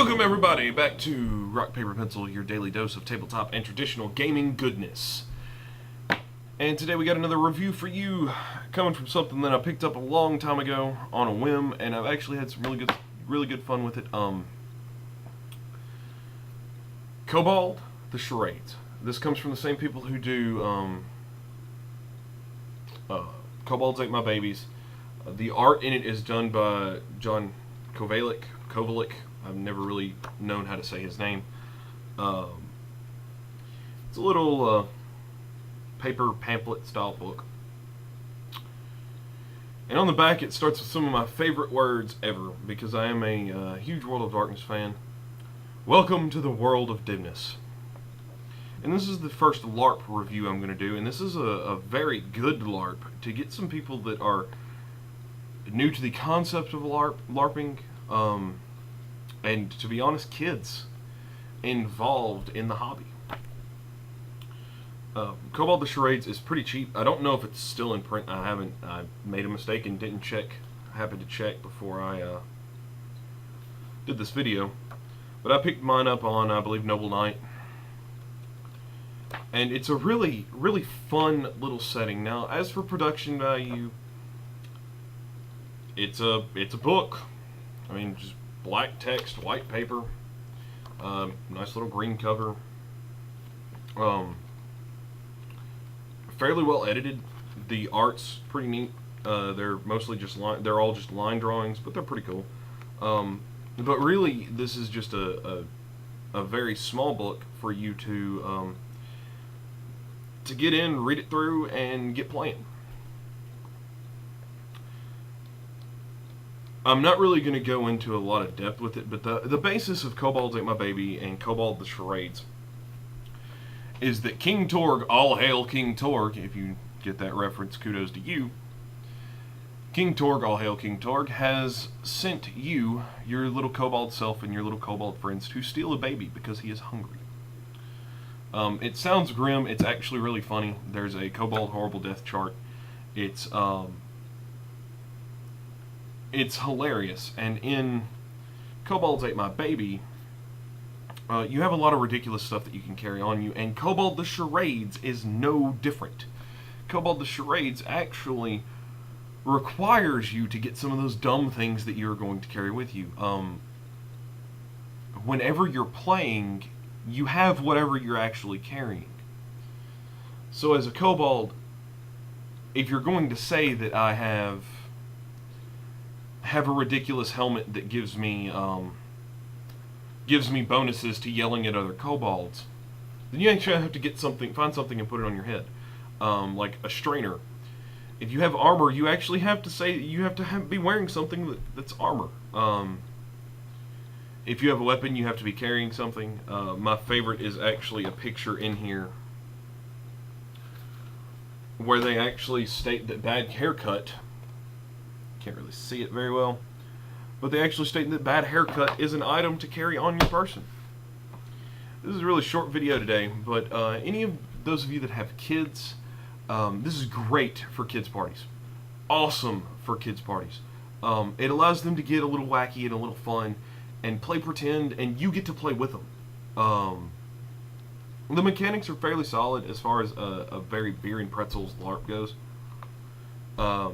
Welcome everybody back to Rock, Paper, Pencil, your daily dose of tabletop and traditional gaming goodness. And today we got another review for you, coming from something that I picked up a long time ago on a whim, and I've actually had some really good fun with it. Kobold, the Charades. This comes from the same people who do Kobolds Ate My Babies. The art in it is done by John Kovalik. I've never really known how to say his name. It's a little paper pamphlet style book. And on the back it starts with some of my favorite words ever, because I am a huge World of Darkness fan. Welcome to the world of dimness. And this is the first LARP review I'm going to do, and this is a very good LARP to get some people that are new to the concept of LARPing, and to be honest, kids involved in the hobby. Kobold the Charades is pretty cheap. I don't know if it's still in print. I made a mistake and didn't check. I happened to check before I did this video. But I picked mine up on, I believe, Noble Knight. And it's a really fun little setting. Now, as for production value, it's a book. I mean, just black text, white paper, nice little green cover. Fairly well edited. The art's pretty neat. They're mostly just they're all just line drawings, but they're pretty cool. But really, this is just a very small book for you to get in, read it through, and get playing. I'm not really going to go into a lot of depth with it, but the basis of Kobolds Ate My Baby and Kobold the Charades is that King Torg, all hail King Torg, if you get that reference, kudos to you. King Torg, all hail King Torg, has sent you, your little kobold self, and your little kobold friends to steal a baby because he is hungry. It sounds grim. It's actually really funny. There's a Kobold Horrible Death chart. It's hilarious. And in Kobolds Ate My Baby, you have a lot of ridiculous stuff that you can carry on you, and Kobold the Charades is no different. Kobold the Charades actually requires you to get some of those dumb things that you're going to carry with you. Whenever you're playing, you have whatever you're actually carrying. So as a kobold, if you're going to say that I have a ridiculous helmet that gives me bonuses to yelling at other kobolds, then you actually have to find something and put it on your head, like a strainer. If you have armor, you actually have to say you have to be wearing something that's armor. If you have a weapon, you have to be carrying something. My favorite is actually a picture in here where they actually state that bad haircut, can't really see it very well, but they actually state that bad haircut is an item to carry on your person. This is a really short video today, but any of those of you that have kids, this is great for kids parties. Awesome for kids parties. It allows them to get a little wacky and a little fun and play pretend, and you get to play with them. The mechanics are fairly solid as far as a very beer and pretzels LARP goes.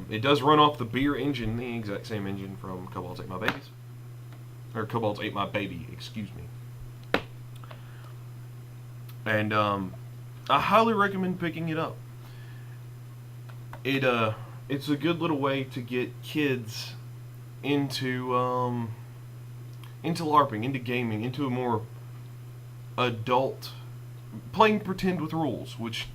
It does run off the beer engine, the exact same engine from Kobolds Ate My Babies. Or Kobolds Ate My Baby, excuse me. And I highly recommend picking it up. It's a good little way to get kids into LARPing, into gaming, into a more adult, playing pretend with rules, which,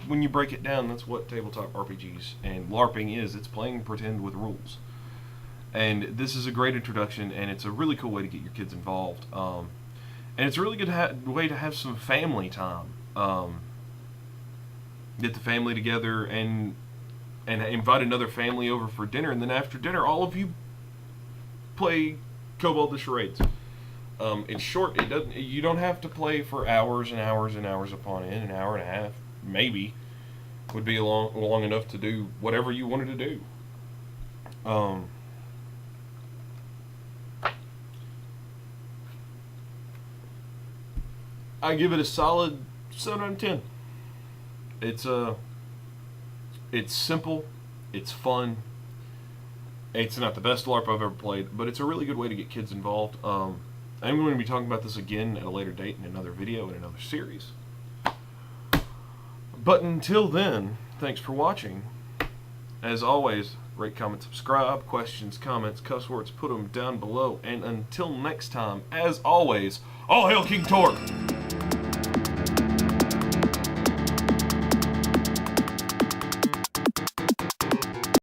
when you break it down, that's what tabletop RPGs and LARPing is. It's playing pretend with rules. And this is a great introduction, and it's a really cool way to get your kids involved. And it's a really good way to have some family time. Get the family together and invite another family over for dinner, and then after dinner, all of you play Kobold the Charades. It's short. You don't have to play for hours and hours and hours upon end. An hour and a half, maybe, would be long enough to do whatever you wanted to do. I give it a solid 7 out of 10. It's simple, it's fun. It's not the best LARP I've ever played, but it's a really good way to get kids involved. I'm going to be talking about this again at a later date in another video, in another series. But until then, thanks for watching. As always, rate, comment, subscribe, questions, comments, cuss words, put them down below. And until next time, as always, all hail King Torg!